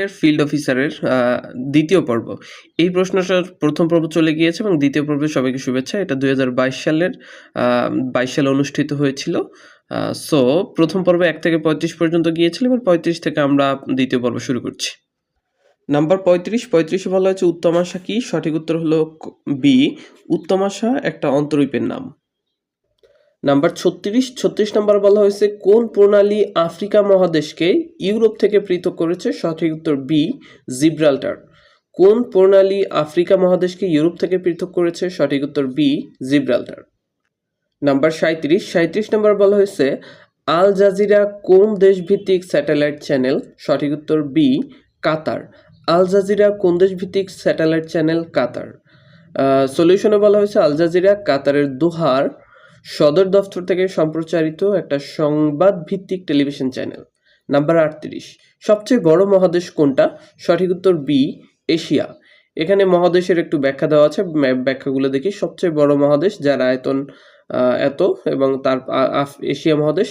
এর ফিল্ড অফিসারের দ্বিতীয় পর্ব। এই প্রশ্নটার প্রথম পর্ব চলে গিয়েছে এবং দ্বিতীয় পর্বে সবাইকে শুভেচ্ছা। এটা 2022 সালের 22 সালে অনুষ্ঠিত হয়েছিল। সো প্রথম পর্বে 1 থেকে 35 পর্যন্ত গিয়েছিল, এবার 35 থেকে আমরা দ্বিতীয় পর্ব শুরু করছি। নাম্বার 35 বলা হয়েছে উত্তম আশা কি? সঠিক উত্তর হলো বি, উত্তম আশা একটা অন্তরীপের নাম। নাম্বার 36 নাম্বার বলা হয়েছে কোন প্রণালী আফ্রিকা মহাদেশকে ইউরোপ থেকে পৃথক করেছে? সঠিক উত্তর বি, জিব্রাল্টার। কোন প্রণালী আফ্রিকা মহাদেশকে ইউরোপ থেকে পৃথক করেছে? সঠিক উত্তর বি, জিব্রাল্টার। নাম্বার 37 নাম্বার বলা হয়েছে আল জাজিরা কোন দেশভিত্তিক স্যাটেলাইট চ্যানেল? সঠিক উত্তর বি, কাতার। আল জাজিরা কোন দেশভিত্তিক স্যাটেলাইট চ্যানেল? কাতার। সলিউশনে বলা হয়েছে আল জাজিরা কাতারের দোহার সদর দফতর থেকে সম্প্রচারিত একটা সংবাদ ভিত্তিক টেলিভিশন চ্যানেল। নাম্বার 38 সবচেয়ে বড় মহাদেশ কোনটা? সঠিক উত্তর বি, এশিয়া। এখানে মহাদেশের একটু ব্যাখ্যা দেওয়া আছে, ব্যাখ্যাগুলো দেখি। সবচেয়ে বড় মহাদেশ যার আয়তন এত, এবং তার এশিয়া মহাদেশ,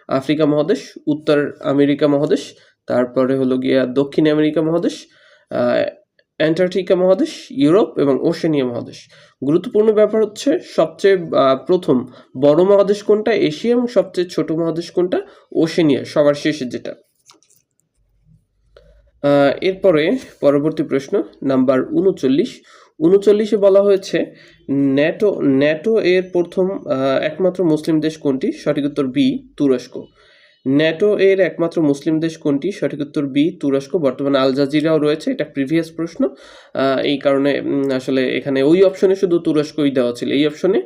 আফ্রিকা মহাদেশ, উত্তর আমেরিকা মহাদেশ, তারপরে হলো গিয়া দক্ষিণ আমেরিকা মহাদেশ, অ্যান্টার্কটিকা মহাদেশ, ইউরোপ এবং ওশেনিয়া মহাদেশ। গুরুত্বপূর্ণ ব্যাপার হচ্ছে সবচেয়ে প্রথম বড় মহাদেশ কোনটা? এশিয়া। এবং সবচেয়ে ছোট মহাদেশ কোনটা? ওশেনিয়া, সবার শেষে যেটা। এরপরে পরবর্তী প্রশ্ন নাম্বার 39 বলা হয়েছে ন্যাটো এর প্রথম একমাত্র মুসলিম দেশ কোনটি? সঠিক উত্তর বি, তুরস্ক। ন্যাটো এর একমাত্র মুসলিম দেশ কোনটি? সঠিক উত্তর বি, তুরস্ক। বর্তমানে আল জাজিরাও রয়েছে, এটা প্রিভিয়াস প্রশ্ন, এই কারণে আসলে এখানে ওই অপশনে শুধু তুরস্কই দেওয়া ছিল। এই অপশনে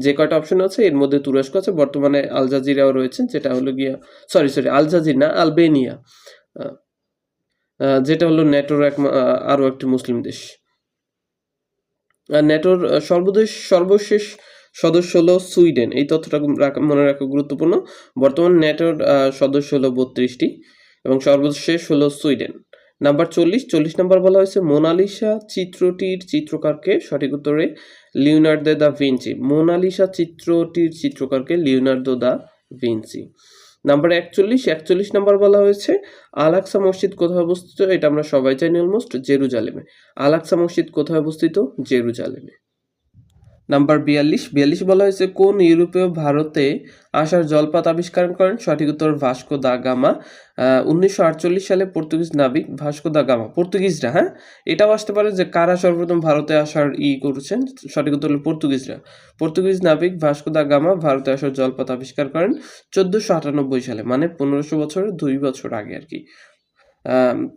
যে কয়টা অপশন আছে এর মধ্যে তুরস্ক আছে। বর্তমানে আল জাজিরাও রয়েছে, যেটা হলো গিয়া সরি আল জাজির না, আলবেনিয়া, যেটা হলো ন্যাটোর আরও একটি মুসলিম দেশ। ন্যাটোর সর্বশেষ সদস্য হলো সুইডেন। এই তথ্যটা মনে রাখা গুরুত্বপূর্ণ। বর্তমান ন্যাটোর সদস্য হলো 32টি এবং সর্বশেষ হলো সুইডেন। নাম্বার 40 নাম্বার বলা হয়েছে মোনালিসা চিত্রটির চিত্রকারকে? সঠিক উত্তরে লিওনার্দো দা ভিঞ্চি। মোনালিসা চিত্রটির চিত্রকারকে Leonardo da Vinci. Number 41 number বলা হয়েছে আল আকসা মসজিদ কোথায় অবস্থিত? এটা আমরা সবাই জানি অলমোস্ট, জেরুজালেমে। আল আকসা মসজিদ কোথায় অবস্থিত? জেরুজালেমে। নাম্বার 42 বলা হয়েছে কোন ইউরোপীয় ভারতে আসার জলপথ আবিষ্কার করেন? সঠিক উত্তর ভাস্কো দা গামা। 1948 সালে পর্তুগিজ নাবিক ভাস্কো দা গামা, পর্তুগিজরা, হ্যাঁ, এটাও আসতে পারে যে কারা সর্বপ্রথম ভারতে আসার করেছেন? সঠিক উত্তর হলো পর্তুগিজরা। পর্তুগিজ নাবিক ভাস্কো দা গামা ভারতে আসার জলপথ আবিষ্কার করেন 1498 সালে, মানে 1500 বছরের 2 বছর আগে আর কি।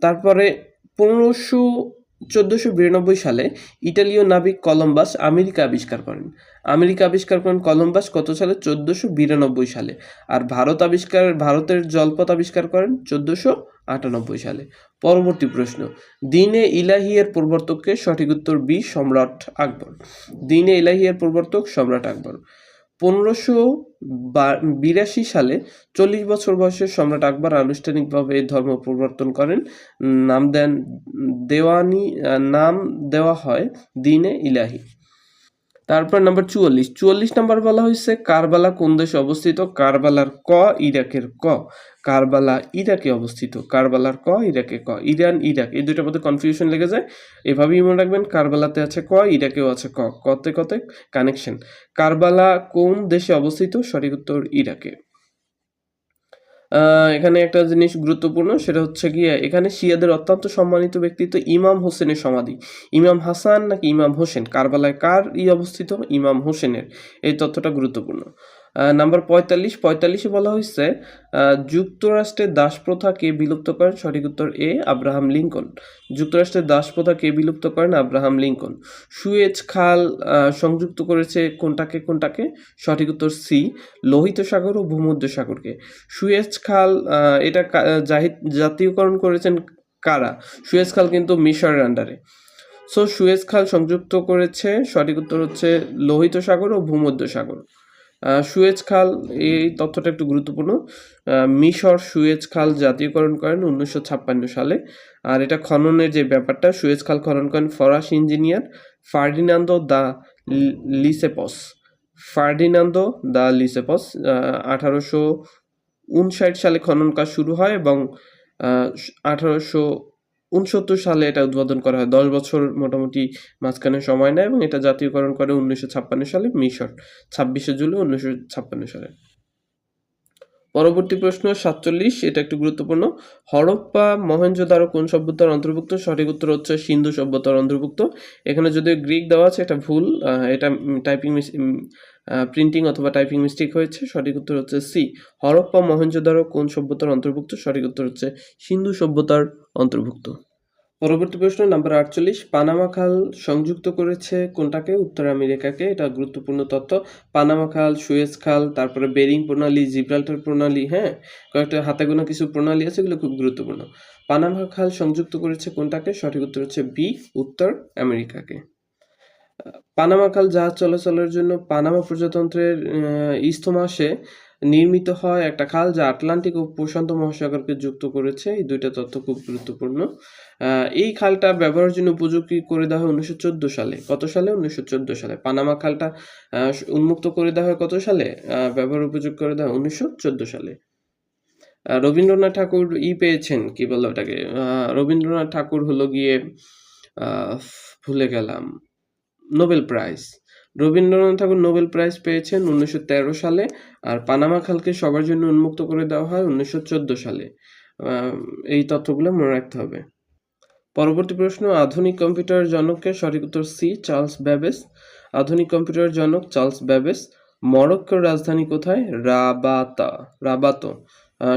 তারপরে 1492 সালে ইতালীয় নাবিক কলম্বাস আমেরিকা আবিষ্কার করেন। কলম্বাস কত সালে? 1492 সালে। আর ভারতের জলপথ আবিষ্কার করেন 1498 সালে। পরবর্তী প্রশ্ন দ্বীন-এ ইলাহি এর প্রবর্তককে? সঠিক উত্তর বি, সম্রাট আকবর। দ্বীন-এ ইলাহি এর প্রবর্তক সম্রাট আকবর। 1582 সালে 40 বছর বয়সে সম্রাট আকবর আনুষ্ঠানিকভাবে ধর্ম প্রবর্তন করেন। নাম দেওয়া হয় দ্বীন-এ ইলাহি। তারপর নাম্বার 44 নাম্বার বলা হয়েছে কারবালা কোন দেশে অবস্থিত? কারবালার ক ইরাকের ক। কারবালা ইরাকে অবস্থিত। কারবালার ক ইরাকে ক। ইরান ইরাক এই দুইটার মধ্যে কনফিউশন লেগে যায়, এভাবেই মনে রাখবেন। কারবালাতে আছে ক, ইরাকেও আছে ক, কতে কতে কানেকশন। কারবালা কোন দেশে অবস্থিত? সঠিক উত্তর ইরাকে। এখানে একটা জিনিস গুরুত্বপূর্ণ, সেটা হচ্ছে গিয়ে এখানে শিয়াদের অত্যন্ত সম্মানিত ব্যক্তিত্ব ইমাম হোসেনের সমাধি। ইমাম হাসান নাকি ইমাম হোসেন? কারবালায় কার অবস্থিত? ইমাম হোসেনের। এই তথ্যটা গুরুত্বপূর্ণ। নাম্বার 45 বলা হয়েছে যুক্তরাষ্ট্রের দাসপ্রথা কে বিলুপ্ত করেন? সঠিক উত্তর এ, আব্রাহাম লিঙ্কন। যুক্তরাষ্ট্রের দাসপ্রথা কে বিলুপ্ত করেন? Abraham Lincoln. সুয়েজ খাল সংযুক্ত করেছে কোনটাকে? সঠিক উত্তর সি, লোহিত সাগর ও ভূমধ্য সাগরকে। সুয়েজ খাল এটা জাতীয়করণ করেছেন কারা? সুয়েজ খাল কিন্তু মিশরের আন্ডারে। সো সুয়েজ খাল সংযুক্ত করেছে, সঠিক উত্তর হচ্ছে লোহিত সাগর ও ভূমধ্য সাগর। সুয়েজ খাল, এই তথ্যটা একটু গুরুত্বপূর্ণ। মিশর সুয়েজ খাল জাতীয়করণ করেন 1956 সালে। আর এটা খননের যে ব্যাপারটা, সুয়েজ খাল খনন করেন ফরাসি ইঞ্জিনিয়ার ফার্ডিনান্দো দা লিসেপস। 1859 সালে খনন কাজ শুরু হয় এবং 1859 1969 সালে এটা উদ্বোধন করা হয়। 10 বছর মোটামুটি মাঝখানে সময় নেয় এবং এটা জাতীয়করণ করে 1956 সালে মিশর, 26শে জুলাই 1956 সালে। পরবর্তী প্রশ্ন 47, এটা একটু গুরুত্বপূর্ণ। হরপ্পা মহেঞ্জোদারো কোন সভ্যতার অন্তর্ভুক্ত? সঠিক উত্তর হচ্ছে সিন্ধু সভ্যতার অন্তর্ভুক্ত। এখানে যদিও গ্রিক দেওয়া আছে, এটা ভুল, এটা প্রিন্টিং অথবা টাইপিং মিস্টেক হয়েছে। সঠিক উত্তর হচ্ছে সি, হরপ্পা মহেঞ্জোদারো কোন সভ্যতার অন্তর্ভুক্ত? সঠিক উত্তর হচ্ছে সিন্ধু সভ্যতার অন্তর্ভুক্ত। পরবর্তী প্রশ্ন নাম্বার 48, পানামা খাল সংযুক্ত করেছে কোনটাকে? উত্তর আমেরিকাকে। এটা গুরুত্বপূর্ণ তথ্য। পানামা খাল, সুয়েজ খাল, তারপরে বেরিং প্রণালী, জিব্রাল্টার প্রণালী, হ্যাঁ, কয়েকটা হাতে গোনা কিছু প্রণালী আছে, এগুলো খুব গুরুত্বপূর্ণ। পানামা খাল সংযুক্ত করেছে কোনটাকে? সঠিক উত্তর হচ্ছে বি, উত্তর আমেরিকাকে। পানামা খাল জাহাজ চলাচলের জন্য পানামা প্রজাতন্ত্রের ইস্থমাসে নির্মিত হয় একটা খাল, যা আটলান্টিক ও প্রশান্ত মহাসাগরকে যুক্ত করেছে। এই দুইটা তথ্য খুব গুরুত্বপূর্ণ। এই খালটা ব্যবহারের জন্য উপযোগী করে দেওয়া হয় 1914 সালে। কত সালে? 1914 সালে। পানামা খালটা উন্মুক্ত করে দেওয়া হয় কত সালে? ব্যবহার উপযোগী করে দেওয়া হয় 1914 সালে। রবীন্দ্রনাথ ঠাকুর পেয়েছেন, কি বলবো ওটাকে, রবীন্দ্রনাথ ঠাকুর হলো গিয়ে ভুলে গেলাম, নোবেল প্রাইজ। রবীন্দ্রনাথ ঠাকুর নোবেল প্রাইজ পেয়েছেন 1913 সালে, আর পানামা খালকে সবার জন্য উন্মুক্ত করে দেওয়া হয় 1914 সালে। এই তথ্যগুলো মনে রাখতে হবে। পরবর্তী প্রশ্ন, আধুনিক কম্পিউটারের জনককে? সঠিক উত্তর সি, চার্লস ব্যাবেজ। আধুনিক কম্পিউটারের জনক চার্লস ব্যাবেজ। মরক্কোর রাজধানী কোথায়? রাবাতো।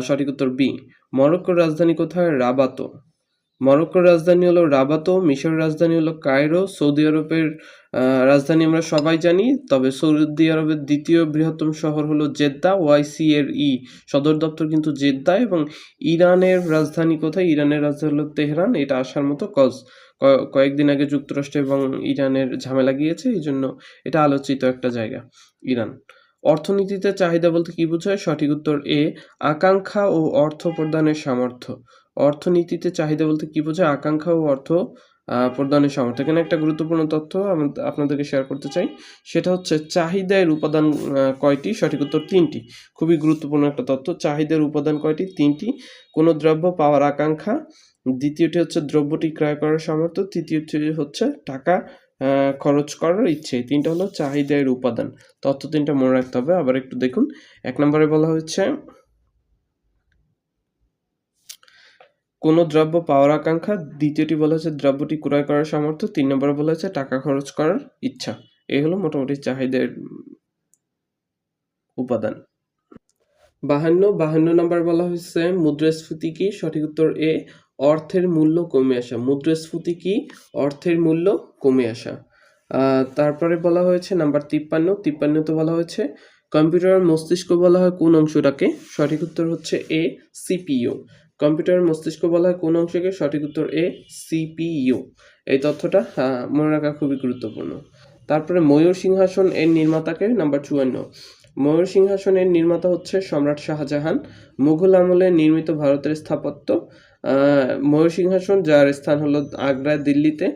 সঠিক উত্তর বি, মরক্কোর রাজধানী কোথায়? রাবাতো। মরক্কোর রাজধানী হলো রাবাতো, মিশরের রাজধানী হলো কায়রো, সৌদি আরবের রাজধানী আমরা সবাই জানি, তবে সৌদি আরবের দ্বিতীয় বৃহত্তম শহর হলো জেদ্দা, YCRE সদর দপ্তর কিন্তু জেদ্দা। এবং ইরানের রাজধানী কোথায়? ইরানের রাজধানী হলো তেহরান। এটা আসার মতো কয়েকদিন আগে যুক্তরাষ্ট্র এবং ইরানের ঝামেলা গিয়েছে, এই জন্য এটা আলোচিত একটা জায়গা ইরান। অর্থনীতিতে চাহিদা বলতে কি বোঝায়? সঠিক উত্তর এ, আকাঙ্ক্ষা ও অর্থ প্রদানের সামর্থ্য। অর্থনীতিতে চাহিদা বলতে কি বোঝায়? আকাঙ্ক্ষা ও অর্থ প্রদানের সামর্থ্য। এখানে একটা গুরুত্বপূর্ণ তথ্য আপনাদেরকে শেয়ার করতে চাই, সেটা হচ্ছে চাহিদার উপাদান কয়টি? সঠিক উত্তর 3টি। খুবই গুরুত্বপূর্ণ একটা তথ্য। চাহিদার উপাদান কয়টি? 3টি। কোনো দ্রব্য পাওয়ার আকাঙ্ক্ষা, দ্বিতীয়টি হচ্ছে দ্রব্যটি ক্রয় করার সামর্থ্য, তৃতীয়টি হচ্ছে টাকা খরচ করার ইচ্ছে। এই 3টা হলো চাহিদার উপাদান। তথ্য 3টা মনে রাখতে হবে। আবার একটু দেখুন, 1 নম্বরে বলা হচ্ছে কোনো দ্রব্য পাওয়ার আকাঙ্ক্ষা, দ্বিতীয়টি বলা হচ্ছে দ্রব্যটি ক্রয় করার সামর্থ্য, 3 নম্বরে বলা হচ্ছে টাকা খরচ করার ইচ্ছা। এই হলো মোটামুটি চাহিদার উপাদান। 52 নম্বর বলা হচ্ছে মুদ্রাস্ফীতি কি? সঠিক উত্তর এ, অর্থের মূল্য কমে আসা। মুদ্রাস্ফীতি কি? অর্থের মূল্য কমে আসা। তারপরে বলা হয়েছে নাম্বার 53তে বলা হয়েছে কম্পিউটারের মস্তিষ্ক বলা হয় কোন অংশটাকে? সঠিক উত্তর হচ্ছে এ, CPU। কম্পিউটারের মস্তিষ্ক বলা হয় কোন অংশকে? সঠিক উত্তর এ, CPU। এই তথ্যটা মনে রাখা খুবই গুরুত্বপূর্ণ। তারপরে ময়ূর সিংহাসন এর নির্মাতাকে? নাম্বার 54। ময়ূর সিংহাসনের নির্মাতা হচ্ছে সম্রাট শাহজাহান। মুঘল আমলে নির্মিত ভারতের স্থাপত্য। ময়ূর সিংহাসন, যার স্থান হলো আগ্রা, দিল্লিতে।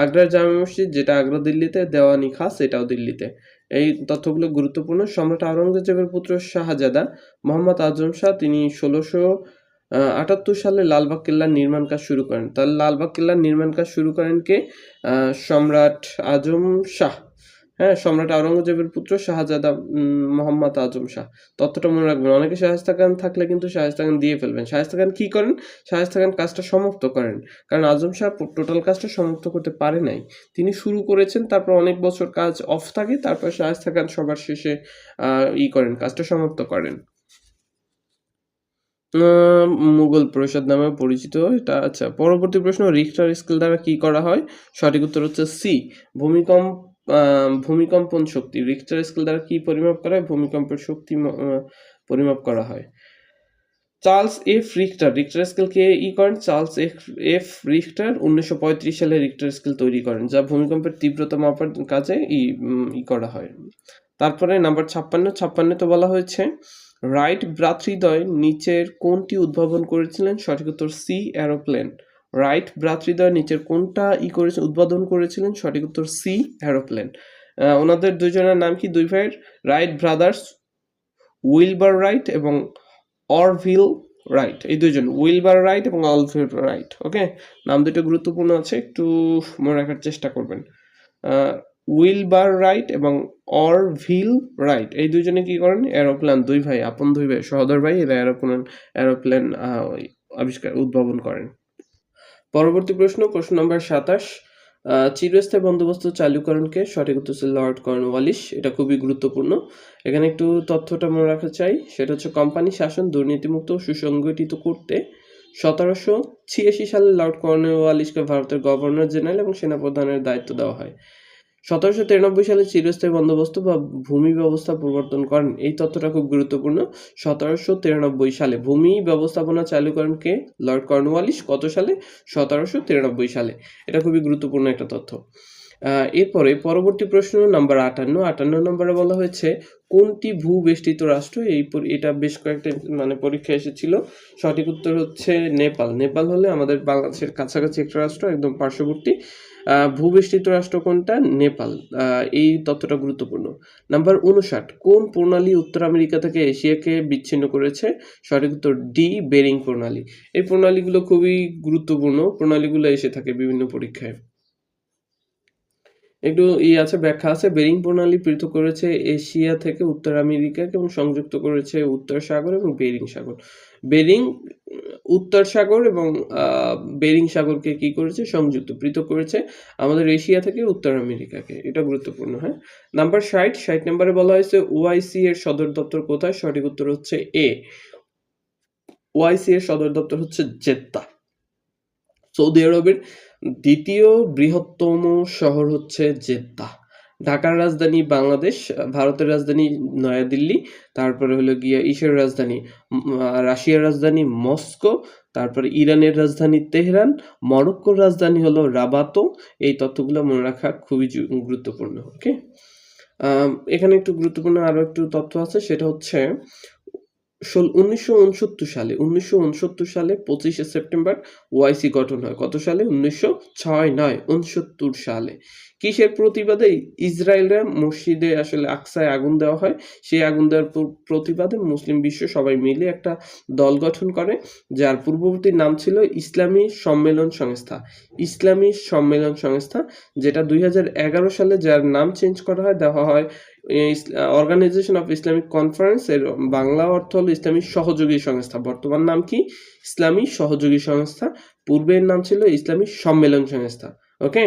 আগ্রার জামে মসজিদ, যেটা আগ্রা দিল্লিতে, দেওয়ানি খাস, এটাও দিল্লিতে। এই তথ্যগুলো গুরুত্বপূর্ণ। সম্রাট আওরঙ্গজেবের পুত্র শাহজাদা মোহাম্মদ আজম শাহ, তিনি 1678 সালে লালবাগ কেল্লার নির্মাণ কাজ শুরু করেন। তাহলে লালবাগ কেল্লার নির্মাণ কাজ শুরু করেন কে? সম্রাট আজম শাহ। হ্যাঁ, সম্রাট আওরঙ্গজেবের পুত্র শাহজাদা মোহাম্মদ আজম শাহ। তথ্যটা মনে রাখবেন। অনেকে শায়েস্তা খান থাকলে কিন্তু শায়েস্তা খান দিয়ে ফেলবেন। শায়েস্তা খান কি করেন? শায়েস্তা খান কাজটা সমাপ্ত করেন, কারণ আজম শাহ টোটাল কাজটা সমাপ্ত করতে পারে নাই। তিনি শুরু করেছেন, তারপর অনেক বছর কাজ অফ থাকে, তারপর শায়েস্তা খান সবার শেষে করেন, কাজটা সমাপ্ত করেন। মুঘল প্রাসাদ নামে পরিচিত এটা। আচ্ছা, পরবর্তী প্রশ্ন, রিখটার স্কেল দ্বারা কি করা হয়? সঠিক উত্তর হচ্ছে সি, ভূমিকম্পন শক্তি। রিখটার স্কেল দ্বারা কি পরিমাপ করা হয়? ভূমিকম্পের শক্তি পরিমাপ করা হয়। Charles F Richter Richter scale কে করেন? চার্লস এফ রিখটার 1935 সালে রিখটার স্কেল তৈরি করেন, যা ভূমিকম্পের তীব্রতা মাপার কাজে করা হয়। তারপরে নাম্বার 56 বলা হয়েছে রাইট ভ্রাতৃদ্বয় নিচের কোনটি উদ্ভাবন করেছিলেন? সঠিক উত্তর সি, অ্যারোপ্লেন। রাইট ভ্রাতৃদ্বয় নিচের কোনটা উদ্বোধন করেছিলেন? সঠিক উত্তর সি, অ্যারোপ্লেন। ওনাদের দুইজনের নাম কি? দুই ভাইয়ের, রাইট ব্রাদার্স, উইলবার রাইট এবং অরভিল রাইট, এই দুইজন উইলবার রাইট এবং অলিভির রাইট। ওকে, নাম দুটো গুরুত্বপূর্ণ আছে, একটু মনে রাখার চেষ্টা করবেন। উইলবার রাইট এবং অরভিল রাইট এই দুইজনে কি করেন? এরোপ্লেন, দুই ভাই, আপন দুই ভাই, সহোদর ভাই, এরা এরোপ্লেন উদ্ভাবন করেন। পরবর্তী প্রশ্ন নম্বর 27, চিরস্থায়ী বন্দোবস্ত চালুকরণকে, সঠিক উত্তর হচ্ছে লর্ড কর্নওয়ালিস। এটা খুবই গুরুত্বপূর্ণ, এখানে একটু তথ্যটা মনে রাখা চাই। সেটা হচ্ছে কোম্পানি শাসন দুর্নীতিমুক্ত সুসংগঠিত করতে 1786 সালে লর্ড কর্নওয়ালিসকে ভারতের গভর্নর জেনারেল এবং সেনাপ্রধানের দায়িত্ব দেওয়া হয়। 1793 সালে চিরস্থায়ী বন্দোবস্ত বা ভূমি ব্যবস্থা প্রবর্তন করেন। এই তথ্যটা খুব গুরুত্বপূর্ণ। 1793 সালে ভূমি ব্যবস্থাপনা চালু করেন কে? Lord Cornwallis. কত সালে? 1793 সালে। এটা খুবই গুরুত্বপূর্ণ একটা তথ্য। এরপরে পরবর্তী প্রশ্ন নাম্বার 58 নম্বরে বলা হয়েছে কোনটি ভূবেষ্টিত রাষ্ট্র? এটা বেশ কয়েকটা পরীক্ষা এসেছিল। সঠিক উত্তর হচ্ছে নেপাল। নেপাল হলে আমাদের বাংলাদেশের কাছাকাছি একটা রাষ্ট্র, একদম পার্শ্ববর্তী। ভূবেষ্টিত রাষ্ট্র কোনটা? নেপাল। এই তথ্যটা গুরুত্বপূর্ণ। নাম্বার 59, কোন প্রণালী উত্তর আমেরিকা থেকে এশিয়াকে বিচ্ছিন্ন করেছে? সঠিক উত্তর ডি, বেরিং প্রণালী। এই প্রণালীগুলো খুবই গুরুত্বপূর্ণ, প্রণালীগুলো এসে থাকে বিভিন্ন পরীক্ষায়। একটু আছে, ব্যাখ্যা আছে। বেরিং প্রণালী পৃথক করেছে এশিয়া থেকে উত্তর আমেরিকাকে এবং সংযুক্ত করেছে উত্তর সাগর এবং বেরিং সাগর। বেরিং উত্তর সাগর এবং বেরিং সাগরকে কি করেছে? সংযুক্ত, পৃথক করেছে আমাদের এশিয়া থেকে উত্তর আমেরিকাকে। এটা গুরুত্বপূর্ণ। হ্যাঁ, নাম্বার 60 নম্বরে বলা হয়েছে ওআইসি এর সদর দপ্তর কোথায়? সঠিক উত্তর হচ্ছে এ, ওআইসি এর সদর দপ্তর হচ্ছে জেদ্দা। সৌদি আরবের দ্বিতীয় বৃহত্তম শহর হচ্ছে জেদ্দা। ঢাকার রাজধানী বাংলাদেশ, ভারতের রাজধানী নয়াদিল্লি, তারপরে হলো গিয়ে ইসের রাজধানী রাশিয়ার রাজধানী মস্কো, তারপরে ইরানের রাজধানী তেহরান, মরক্কোর রাজধানী হলো রাবাতো। এই তথ্যগুলো মনে রাখা খুবই গুরুত্বপূর্ণ। ওকে, এখানে একটু গুরুত্বপূর্ণ আরো একটু তথ্য আছে, সেটা হচ্ছে 1969 সালে 25শে সেপ্টেম্বর ওআইসি গঠন হয়। কত সালে? 1969 সালে। কিসের প্রতিবাদে? ইসরায়েলরা মসজিদে আসলে আকসায় আগুন দেওয়া হয়, সেই আগুন দেওয়ার প্রতিবাদে মুসলিম বিশ্ব সবাই মিলে একটা দল গঠন করে, যার পূর্ববর্তী নাম ছিল ইসলামী সম্মেলন সংস্থা। ইসলামী সম্মেলন সংস্থা, যেটা 2011 সালে যার নাম চেঞ্জ করা হয়, দেওয়া হয় অর্গানাইজেশন অফ ইসলামিক কনফারেন্স। এর বাংলা অর্থ হলো ইসলামী সহযোগী সংস্থা। বর্তমান নাম কি? ইসলামী সহযোগী সংস্থা। পূর্বের নাম ছিল ইসলামী সম্মেলন সংস্থা। ওকে,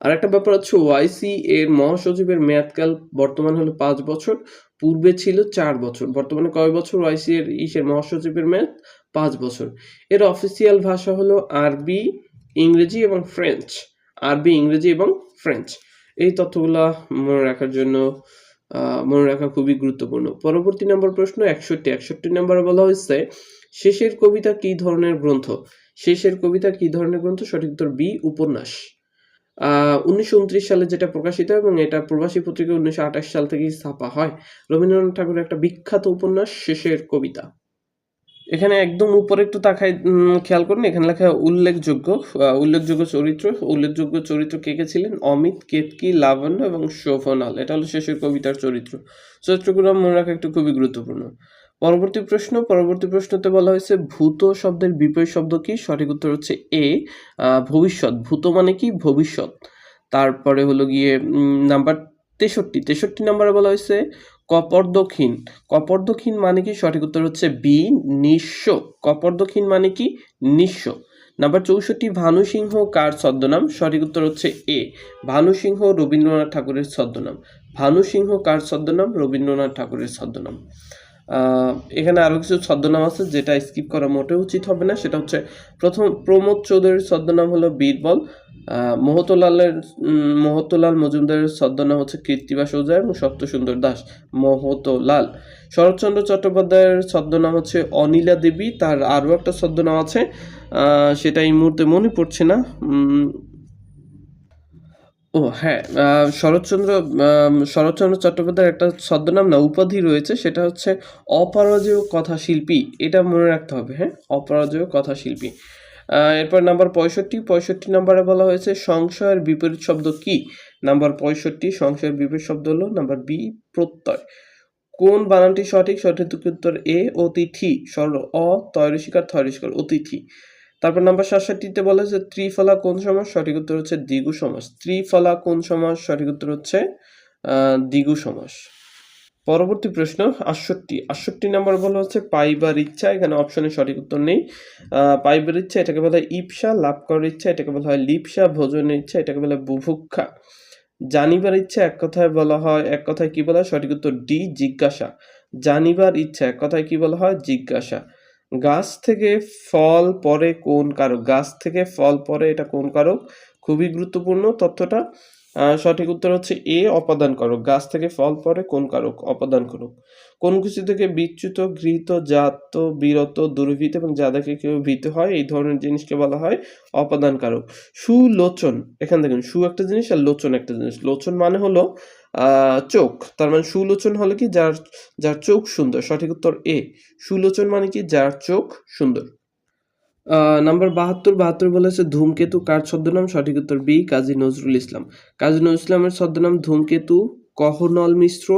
আর একটা ব্যাপার হচ্ছে ওআইসি এর মহাসচিবের মেয়াদকাল বর্তমান হলো 5 বছর, পূর্বে ছিল 4 বছর। বর্তমানে কয় বছর ওআইসি এর মহাসচিবের মেয়াদ? 5 বছর। এর অফিসিয়াল ভাষা হলো আরবি, ইংরেজি এবং ফ্রেঞ্চ। আরবি, ইংরেজি এবং ফ্রেঞ্চ। এই তথ্যগুলা মনে রাখার জন্য মনে রাখা খুবই গুরুত্বপূর্ণ। পরবর্তী নম্বর প্রশ্ন 61 নম্বরে বলা হয়েছে শেষের কবিতা কি ধরনের গ্রন্থ? শেষের কবিতা কি ধরনের গ্রন্থ? সঠিক উত্তর বি, উপন্যাস। 1929 সালে যেটা প্রকাশিত এবং এটা প্রবাসী পত্রিকা 1928 সাল থেকেই ছাপা হয়। রবীন্দ্রনাথ ঠাকুরের একটা বিখ্যাত উপন্যাস শেষের কবিতা। এখানে একদম উপরে একটু তাকায় খেয়াল করুন, এখানে লেখা উল্লেখযোগ্য চরিত্র কে কে ছিলেন? অমিত, কেতকী, লাবণ্য এবং শোভনাল। এটা হলো শেষের কবিতার চরিত্রগুলো মনে রাখা একটু খুবই গুরুত্বপূর্ণ। পরবর্তী প্রশ্নতে বলা হয়েছে ভূত শব্দের বিপরীত শব্দ কি? সঠিক উত্তর হচ্ছে এ, ভবিষ্যৎ। ভূত মানে কি? ভবিষ্যৎ। তারপরে হলো গিয়ে নাম্বার 63 নম্বরে বলা হয়েছে কপর্দক্ষিণ মানে কি? সঠিক উত্তর হচ্ছে বি, নিঃস্ব। কপর্দক্ষিণ মানে কি? নিঃস্ব। নাম্বার 64 ভানু সিংহ কার ছদ্মনাম? সঠিক উত্তর হচ্ছে এ, ভানু সিংহ রবীন্দ্রনাথ ঠাকুরের ছদ্মনাম। ভানু সিংহ কার ছদ্মনাম? রবীন্দ্রনাথ ঠাকুরের ছদ্মনাম। এখানে আরো কিছু ছদ্মনাম আছে যেটা স্কিপ করা মোটেও উচিত হবে না। সেটা হচ্ছে প্রথম প্রমোদ চৌধুরীর ছদ্মনাম হলো বীরবল। মোহতলাল মজুমদারের ছদ্মনাম হচ্ছে কৃত্তিবাস ওঝা এবং সত্যসুন্দর দাস। মোহতলাল। শরৎচন্দ্র চট্টোপাধ্যায়ের ছদ্মনাম হচ্ছে অনিলা দেবী। তার আরও একটা ছদ্মনাম আছে, সেটা এই মুহূর্তে মনে পড়ছে না। ও হ্যাঁ, শরৎচন্দ্র চট্টোপাধ্যায়ের একটা ছদ্মনাম না, উপাধি রয়েছে, সেটা হচ্ছে অপরাজেয় কথাশিল্পী। এটা মনে রাখতে হবে। হ্যাঁ, অপরাজেয় কথাশিল্পী। এরপর নাম্বার 65 নম্বরে বলা হয়েছে সংশয়ের বিপরীত শব্দ কি? নাম্বার 65 সংশয়ের বিপরীত শব্দ হলো নাম্বার বি, প্রত্যয়। কোন বানানটি সঠিক? সঠিক উত্তর এ, অতিথি। অ তয়রসিকার থয়রসিকার অতিথি। তারপর নাম্বার ৬৭তে বলা হয়েছে ত্রিফলা কোন সমাস? সঠিক উত্তর হচ্ছে দ্বিগু সমাস। ত্রিফলা কোন সমাস? সঠিক উত্তর হচ্ছে দ্বিগু সমাস। পরবর্তী প্রশ্ন ৬৮ নাম্বার বলা হচ্ছে পাইবার ইচ্ছা। এখানে অপশনে সঠিক উত্তর নেই। পাইবার ইচ্ছা এটাকে বলা হয় ইপসা, লাভ করার ইচ্ছা এটাকে বলা হয় লিপসা, ভোজনের ইচ্ছা এটাকে বলা হয় বুভুক্ষা। জানিবার ইচ্ছা এক কথায় বলা হয়, এক কথায় কি বলা হয়? সঠিক উত্তর ডি, জিজ্ঞাসা। জানিবার ইচ্ছা এক কথায় কি বলা হয়? জিজ্ঞাসা। গাছ থেকে ফল পড়ে কোন কারক? গাছ থেকে ফল পড়ে এটা কোন কারক? খুবই গুরুত্বপূর্ণ তথ্যটা। সঠিক উত্তর হচ্ছে এ, অপাদান কারক। গাছ থেকে ফল পড়ে কোন কারক? অপাদান কারক। কোন কিছু থেকে বিচ্যুত, গৃহীত, জাত, বিরত, দুর্ভীত এবং যা দেখে কেউ ভীত হয় এই ধরনের জিনিসকে বলা হয় অপাদান কারক। সুলোচন, এখান দেখুন সু একটা জিনিস আর লোচন একটা জিনিস। লোচন মানে হলো চোখ, তার মানে সুলোচন হলো কি যার যার চোখ সুন্দর। সঠিক উত্তর এ। সুলোচন মানে কি যার চোখ সুন্দর। নাম্বার ৭২ বলেছে ধূমকেতু কার ছদ্মনাম? সঠিক উত্তর বি, কাজী নজরুল ইসলাম। কাজী নজরুল ইসলামের ছদ্মনাম ধূমকেতু, কহনল মিশ্র,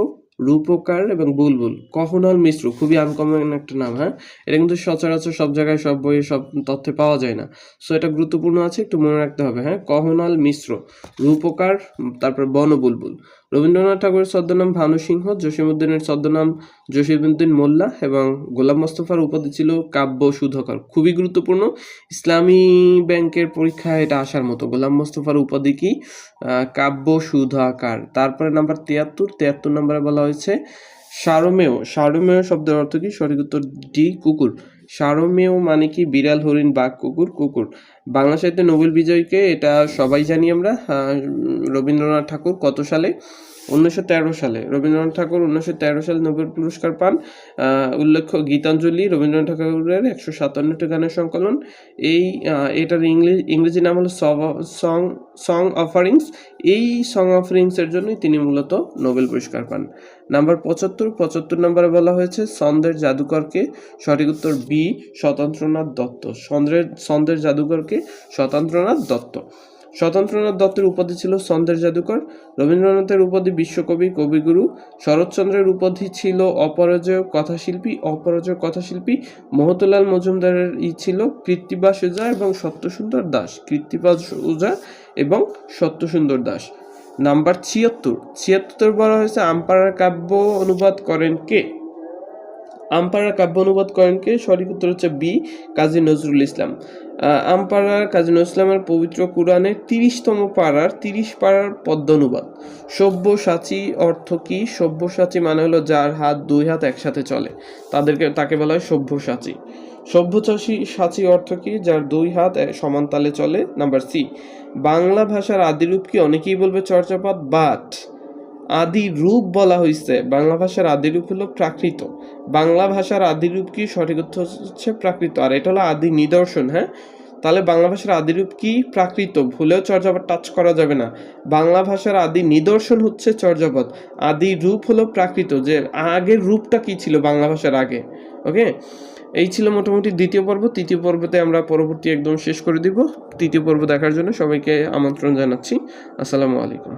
রূপকার এবং বুলবুল। কহনল মিশ্র খুবই আনকমন একটা নাম, হ্যাঁ, এটা কিন্তু সচরাচর সব জায়গায় সব বইয়ে সব তথ্যে পাওয়া যায় না, সো এটা গুরুত্বপূর্ণ আছে, একটু মনে রাখতে হবে। হ্যাঁ, কহনল মিশ্র, রূপকার, তারপর বনবুলবুল। রবীন্দ্রনাথ ঠাকুরের ছদ্মনাম ভানু সিংহ, জসীমউদ্দিনের ছদ্মনাম জসীমউদ্দিন মোল্লা এবং গোলাম মোস্তফার উপাধি ছিল কাব্য সুধাকর। খুবই গুরুত্বপূর্ণ, ইসলামী ব্যাংকের পরীক্ষায় এটা আসার মতো। গোলাম মোস্তফার উপাধি কি? কাব্য সুধাকার। তারপরে নাম্বার ৭৩ নম্বরে বলা হয়েছে সারমেয়। সারমেয় শব্দের অর্থ কি? সঠিক উত্তর ডি, কুকুর। সারমেয় মানে কি? বিড়াল, হরিণ, বাঘ, কুকুর। কুকুর। বাংলা সাহিত্যে নোবেল বিজয়ীকে এটা সবাই জানি আমরা, রবীন্দ্রনাথ ঠাকুর। কত সালে? ১৯১৩ সালে। রবীন্দ্রনাথ ঠাকুর ১৯১৩ সালে নোবেল পুরস্কার পান। উল্লেখ্য গীতাঞ্জলি রবীন্দ্রনাথ ঠাকুরের ১৫৭টি গানের সংকলন। এটার ইংরেজি নাম হলো সং অফারিংস। এই সং অফারিংসের জন্যই তিনি মূলত নোবেল পুরস্কার পান। নাম্বার ৭৫ নম্বরে বলা হয়েছে ছন্দের জাদুকরকে? সঠিক উত্তর বি, স্বতন্ত্রনাথ দত্ত। ছন্দের জাদুকরকে? স্বতন্ত্রনাথ দত্ত। স্বতন্ত্রনাথ দত্তের উপাধি ছিল ছন্দের জাদুকর। রবীন্দ্রনাথের উপাধি বিশ্বকবি, কবিগুরু। শরৎচন্দ্রের উপাধি ছিল অপরাজেয় কথাশিল্পী। মহতলাল মজুমদারের ছিল কৃত্তিবাস ওঝা এবং সত্যসুন্দর দাস। কৃত্তিবাস ওঝা এবং সত্যসুন্দর দাস। নাম্বার ৭৬ বলা হয়েছে আমপাড়ার কাব্য অনুবাদ করেন কে? আমপাড়ার কাব্য অনুবাদ করেন কে? সঠিক উত্তর হচ্ছে বি, কাজী নজরুল ইসলাম। আমপাড়ার কাজী নজরুল ইসলামের পবিত্র কুরআনের ৩০তম পাড়ার ৩০ পাড়ার পদ্য অনুবাদ। সব্যসাচী অর্থ কি? সব্যসাচী মানে হলো যার হাত দুই হাত একসাথে চলে, তাকে বলা হয় সব্যসাচী। সব্যসাচী অর্থ কি? যার দুই হাত সমান তালে চলে। নাম্বার সি, বাংলা ভাষার আদিরূপ কি? অনেকেই বলবে চর্যাপদ, বাট আদি রূপ বলা হয়েছে। বাংলা ভাষার আদিরূপ হলো প্রাকৃত। বাংলা ভাষার আদিরূপ কি? সঠিক উত্তর হচ্ছে প্রাকৃত। আর এটা হলো আদি নিদর্শন। হ্যাঁ, তাহলে বাংলা ভাষার আদিরূপ কি? প্রাকৃত। ভুলেও চর্যাপদ টাচ করা যাবে না। বাংলা ভাষার আদি নিদর্শন হচ্ছে চর্যাপদ, আদি রূপ হলো প্রাকৃত। যে আগের রূপটা কি ছিল বাংলা ভাষার আগে। ওকে, এই ছিল মোটামুটি দ্বিতীয় পর্ব। তৃতীয় পর্বতে আমরা পরবর্তী একদম শেষ করে দিব। তৃতীয় পর্ব দেখার জন্য সবাইকে আমন্ত্রণ জানাচ্ছি। আসসালামু আলাইকুম।